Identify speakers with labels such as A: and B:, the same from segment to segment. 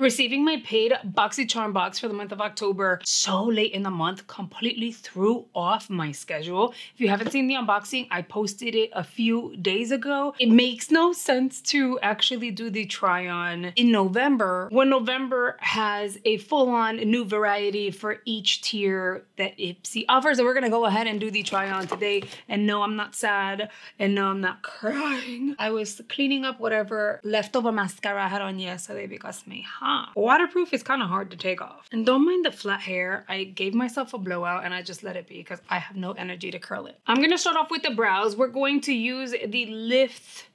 A: Receiving my paid Boxycharm box for the month of October so late in the month completely threw off my schedule. If you haven't seen the unboxing, I posted it a few days ago. It makes no sense to actually do the try on in November when November has a full-on new variety for each tier that Ipsy offers. And we're gonna go ahead and do the try on today. And no, I'm not sad. And no, I'm not crying. I was cleaning up whatever leftover mascara I had on yesterday because my waterproof is kind of hard to take off. And don't mind the flat hair. I gave myself a blowout and I just let it be because I have no energy to curl it. I'm gonna start off with the brows. We're going to use the Lift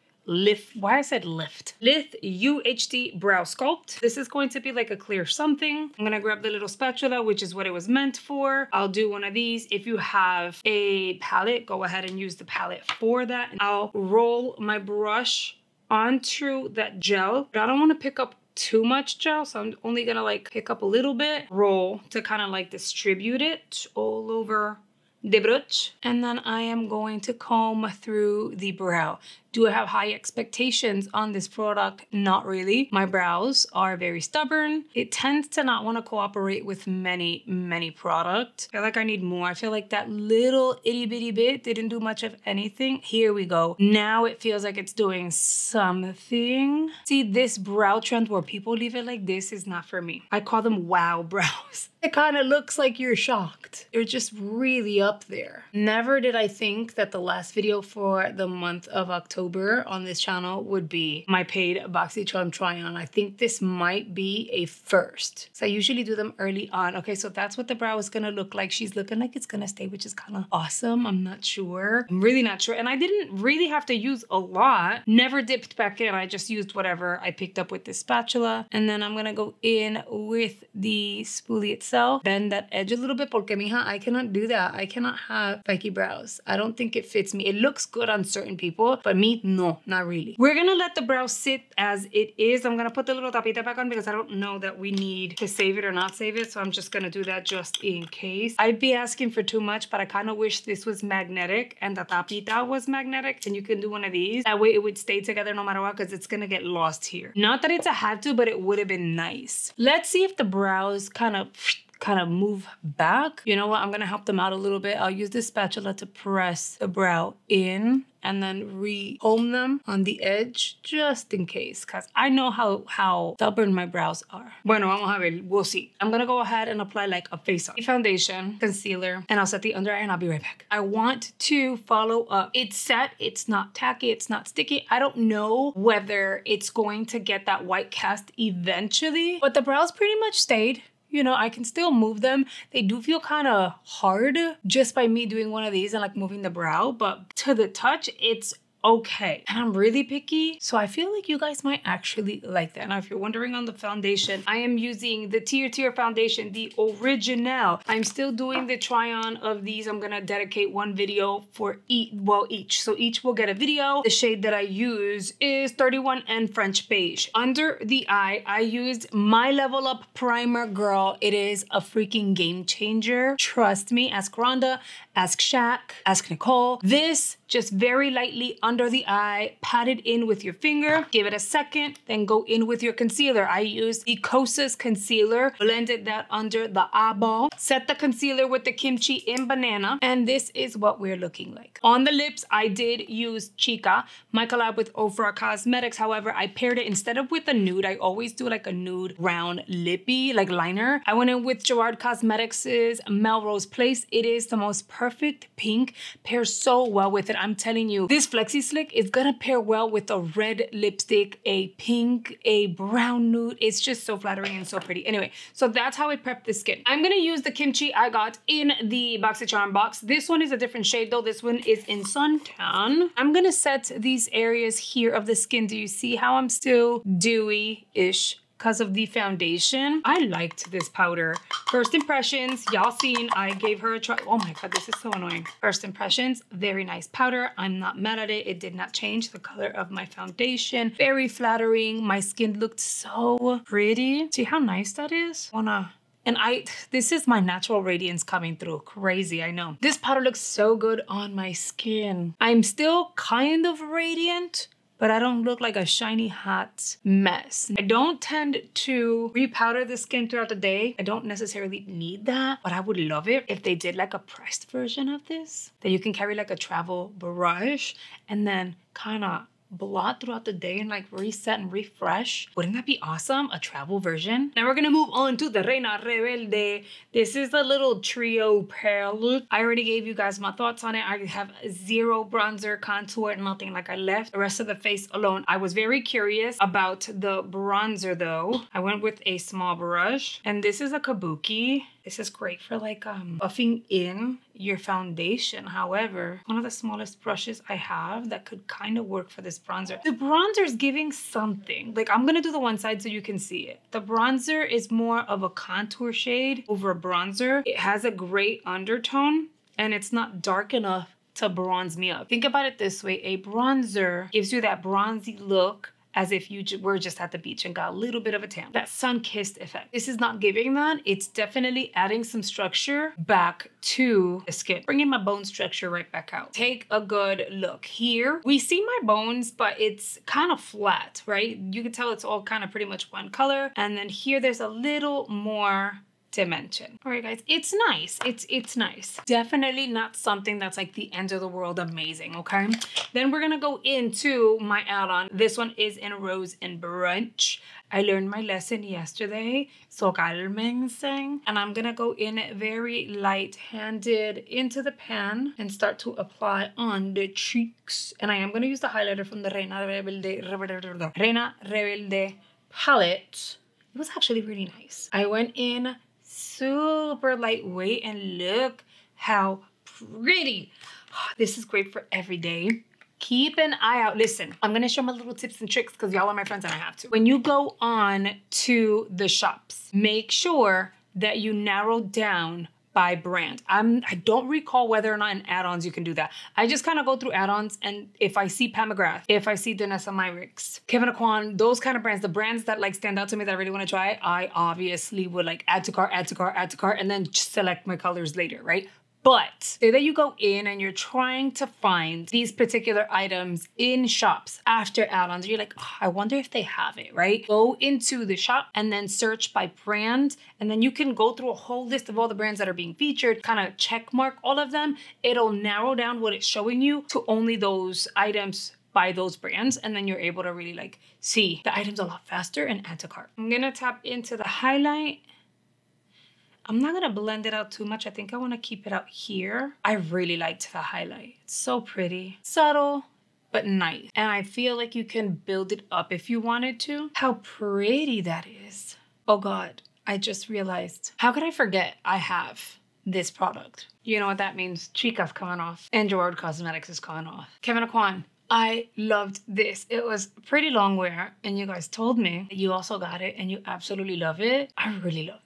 A: UHD Brow Sculpt. This is going to be like a clear something. I'm gonna grab the little spatula, which is what it was meant for. I'll do one of these. If you have a palette, go ahead and use the palette for that. I'll roll my brush onto that gel. But I don't want to pick up too much gel, so I'm only gonna like pick up a little bit, roll to kind of like distribute it all over the brush. And then I am going to comb through the brow. Do I have high expectations on this product? Not really. My brows are very stubborn. It tends to not want to cooperate with many products. I feel like I need more. I feel like that little itty bitty bit didn't do much of anything. Here we go. Now it feels like it's doing something. See, this brow trend where people leave it like this is not for me. I call them wow brows. It kind of looks like you're shocked. They're just really up there. Never did I think that the last video for the month of October on this channel would be my paid Boxycharm try on. I think this might be a first. So I usually do them early on. Okay, so that's what the brow is gonna look like. She's looking like it's gonna stay, which is kind of awesome. I'm not sure. I'm really not sure. And I didn't really have to use a lot. Never dipped back in. I just used whatever I picked up with this spatula. And then I'm gonna go in with the spoolie itself. Bend that edge a little bit porque mija, I cannot do that. I cannot have spiky brows. I don't think it fits me. It looks good on certain people, but me, no, not really. We're gonna let the brow sit as it is. I'm gonna put the little tapita back on because I don't know that we need to save it or not save it. So I'm just gonna do that just in case. I'd be asking for too much, but I kind of wish this was magnetic and the tapita was magnetic and you can do one of these. That way it would stay together no matter what because it's gonna get lost here. Not that it's a had to, but it would have been nice. Let's see if the brows kind of move back. You know what? I'm gonna help them out a little bit. I'll use this spatula to press the brow in and then re-comb them on the edge just in case, because I know how stubborn my brows are. Bueno, vamos a ver. We'll see. I'm gonna go ahead and apply like a face on. Foundation, concealer, and I'll set the under eye and I'll be right back. I want to follow up. It's set. It's not tacky. It's not sticky. I don't know whether it's going to get that white cast eventually, but the brows pretty much stayed. You know, I can still move them. They do feel kind of hard just by me doing one of these and like moving the brow, but to the touch, it's okay. And I'm really picky, so I feel like you guys might actually like that. Now, if you're wondering on the foundation, I am using the Tier foundation, the original. I'm still doing the try on of these. I'm gonna dedicate one video for each. So each will get a video. The shade that I use is 31 and French Beige. Under the eye, I used my Level Up Primer, girl. It is a freaking game changer. Trust me, ask Rhonda, ask Shaq, ask Nicole. This just very lightly under the eye, pat it in with your finger, give it a second, then go in with your concealer. I used the Kosas concealer, blended that under the eyeball, set the concealer with the Kimchi in Banana, and this is what we're looking like. On the lips, I did use Chica, my collab with Ofra Cosmetics. However, I paired it instead of with a nude. I always do like a nude round lippy, like liner. I went in with Gerard Cosmetics' Melrose Place. It is the most perfect pink, pairs so well with it. I'm telling you, this Flexi Slick is gonna pair well with a red lipstick, a pink, a brown nude. It's just so flattering and so pretty. Anyway, so that's how I prep the skin. I'm gonna use the Kimchi I got in the Boxycharm box. This one is a different shade though. This one is in Suntan. I'm gonna set these areas here of the skin. Do you see how I'm still dewy-ish? Because of the foundation. I liked this powder. First impressions, y'all seen, I gave her a try. Oh my God, this is so annoying. First impressions, very nice powder. I'm not mad at it. It did not change the color of my foundation. Very flattering. My skin looked so pretty. See how nice that is? And this is my natural radiance coming through. Crazy, I know. This powder looks so good on my skin. I'm still kind of radiant, but I don't look like a shiny hot mess. I don't tend to repowder the skin throughout the day. I don't necessarily need that, but I would love it if they did like a pressed version of this that you can carry like a travel brush and then kind of blot throughout the day and like reset and refresh. Wouldn't that be awesome? A travel version. Now we're gonna move on to the Reina Rebelde. This is the little trio palette. I already gave you guys my thoughts on it. I have zero bronzer, contour, nothing. Like I left the rest of the face alone. I was very curious about the bronzer though. I went with a small brush and this is a Kabuki. This is great for like buffing in your foundation. However, one of the smallest brushes I have that could kind of work for this bronzer. The bronzer is giving something. Like I'm gonna do the one side so you can see it. The bronzer is more of a contour shade over a bronzer. It has a gray undertone and it's not dark enough to bronze me up. Think about it this way. A bronzer gives you that bronzy look as if you were just at the beach and got a little bit of a tan. That sun-kissed effect. This is not giving that. It's definitely adding some structure back to the skin. Bringing my bone structure right back out. Take a good look. Here, we see my bones, but it's kind of flat, right? You can tell it's all kind of pretty much one color. And then here, there's a little more dimension. All right, guys, it's nice. It's nice. Definitely not something that's like the end of the world amazing, okay? Then we're gonna go into my add-on. This one is in Rose and Brunch. I learned my lesson yesterday, so cálmense. And I'm gonna go in very light-handed into the pan and start to apply on the cheeks. And I am gonna use the highlighter from the Reina Rebelde palette. It was actually really nice. I went in super lightweight and look how pretty. This is great for every day. Keep an eye out. Listen, I'm gonna show my little tips and tricks because y'all are my friends and I have to. When you go on to the shops, make sure that you narrow down by brand. I don't recall whether or not in add-ons you can do that. I just kind of go through add-ons and if I see Pat McGrath, if I see Danessa Myricks, Kevin Aquan, those kind of brands, the brands that like stand out to me that I really want to try, I obviously would like add to cart, and then select my colors later, right? But say that you go in and you're trying to find these particular items in shops after add-ons. You're like, oh, I wonder if they have it, right? Go into the shop and then search by brand. And then you can go through a whole list of all the brands that are being featured, kind of check mark all of them. It'll narrow down what it's showing you to only those items by those brands. And then you're able to really like see the items a lot faster and add to cart. I'm gonna tap into the highlight. I'm not gonna blend it out too much. I think I wanna keep it out here. I really liked the highlight. It's so pretty. Subtle, but nice. And I feel like you can build it up if you wanted to. How pretty that is. Oh God, I just realized. How could I forget I have this product? You know what that means. Chica's coming off and Gerard Cosmetics is coming off. Kevin Aquan. I loved this. It was pretty long wear and you guys told me that you also got it and you absolutely love it. I really love it.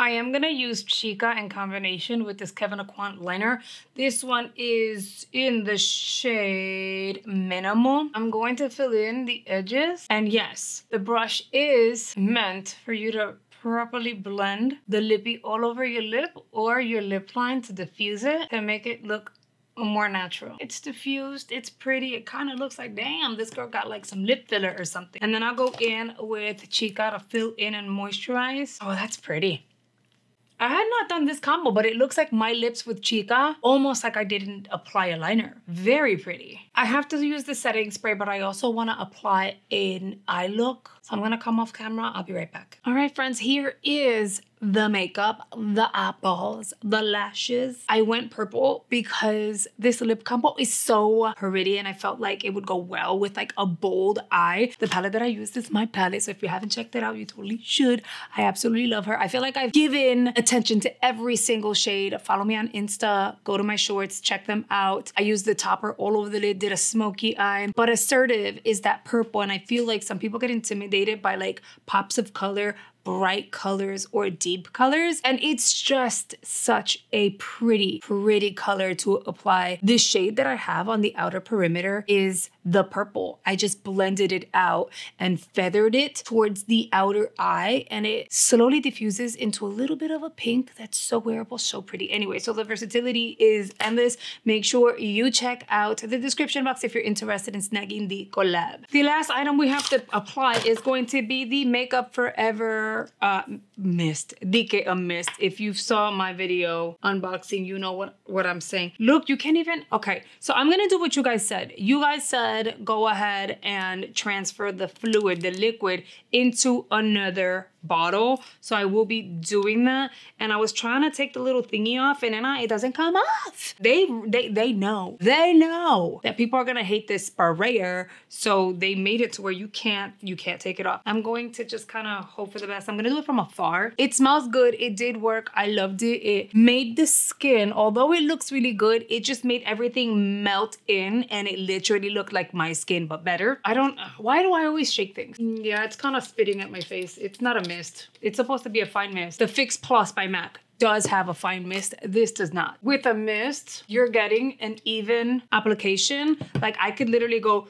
A: I am gonna use Chica in combination with this Kevin Aquan liner. This one is in the shade Minimal. I'm going to fill in the edges. And yes, the brush is meant for you to properly blend the lippy all over your lip or your lip line to diffuse it and make it look more natural. It's diffused, it's pretty, it kind of looks like, damn, this girl got like some lip filler or something. And then I'll go in with Chica to fill in and moisturize. Oh, that's pretty. I had not done this combo, but it looks like my lips with Chica, almost like I didn't apply a liner. Very pretty. I have to use the setting spray, but I also want to apply an eye look. So I'm going to come off camera. I'll be right back. All right, friends, here is the makeup, the eyeballs, the lashes. I went purple because this lip combo is so pretty and I felt like it would go well with like a bold eye. The palette that I used is my palette, so if you haven't checked it out, you totally should. I absolutely love her. I feel like I've given attention to every single shade. Follow me on Insta, go to my shorts, check them out. I used the topper all over the lid, did a smoky eye, but Assertive is that purple and I feel like some people get intimidated by like pops of color, bright colors or deep colors, and it's just such a pretty color to apply. The shade that I have on the outer perimeter is the purple. I just blended it out and feathered it towards the outer eye, and it slowly diffuses into a little bit of a pink that's so wearable, so pretty. Anyway, so the versatility is endless. Make sure you check out the description box if you're interested in snagging the collab. The last item we have to apply is going to be the Makeup Forever mist. Dike a mist. If you saw my video unboxing, you know what I'm saying. Look, you can't even, okay, so I'm gonna do what you guys said. You guys said go ahead and transfer the fluid, the liquid, into another bottle. So I will be doing that. And I was trying to take the little thingy off, and then it doesn't come off. They know that people are gonna hate this sprayer, so they made it to where you can't take it off. I'm going to just kind of hope for the best. I'm gonna do it from afar. It smells good. It did work. I loved it. It made the skin, although it looks really good, it just made everything melt in, and it literally looked like my skin, but better. Why do I always shake things? Yeah, it's kind of spitting at my face. It's not a mist. It's supposed to be a fine mist. The Fix Plus by MAC does have a fine mist. This does not. With a mist, you're getting an even application. Like I could literally go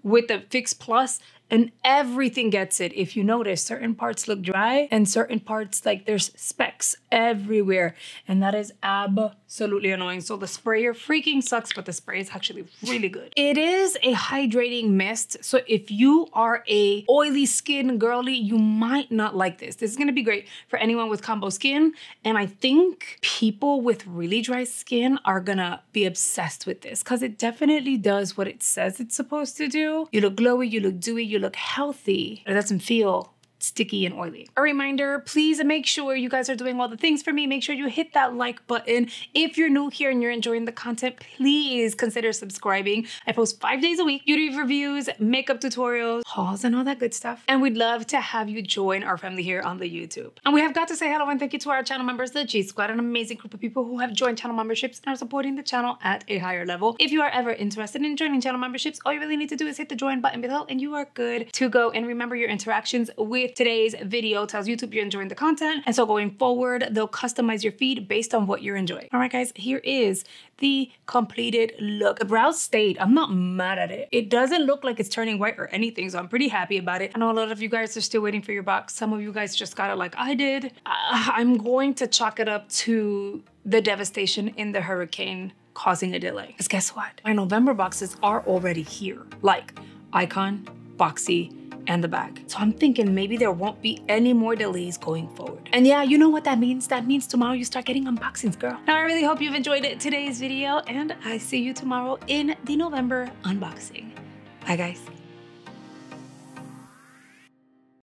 A: with the Fix Plus and everything gets it. If you notice, certain parts look dry and certain parts, like there's specks everywhere. And that is absolutely annoying. So the sprayer freaking sucks, but the spray is actually really good. It is a hydrating mist. So if you are a oily skin girly, you might not like this. This is gonna be great for anyone with combo skin. And I think people with really dry skin are gonna be obsessed with this because it definitely does what it says it's supposed to do. You look glowy, you look dewy, you look healthy. It doesn't feel sticky and oily. A reminder, please make sure you guys are doing all the things for me. Make sure you hit that like button. If you're new here and you're enjoying the content, please consider subscribing. I post 5 days a week, beauty reviews, makeup tutorials, hauls, and all that good stuff. And we'd love to have you join our family here on the YouTube. And we have got to say hello and thank you to our channel members, the G Squad, an amazing group of people who have joined channel memberships and are supporting the channel at a higher level. If you are ever interested in joining channel memberships, all you really need to do is hit the join button below and you are good to go. And remember, your interactions with today's video tells YouTube you're enjoying the content, and so going forward they'll customize your feed based on what you're enjoying. All right guys, here is the completed look. The brows stayed. I'm not mad at it. It doesn't look like it's turning white or anything, so I'm pretty happy about it. I know a lot of you guys are still waiting for your box. Some of you guys just got it like I did. I'm going to chalk it up to the devastation in the hurricane causing a delay. Because guess what? My November boxes are already here, like Icon, Boxy, and the bag. So I'm thinking maybe there won't be any more delays going forward. And yeah, you know what that means? That means tomorrow you start getting unboxings, girl. Now I really hope you've enjoyed today's video, and I see you tomorrow in the November unboxing. Bye guys.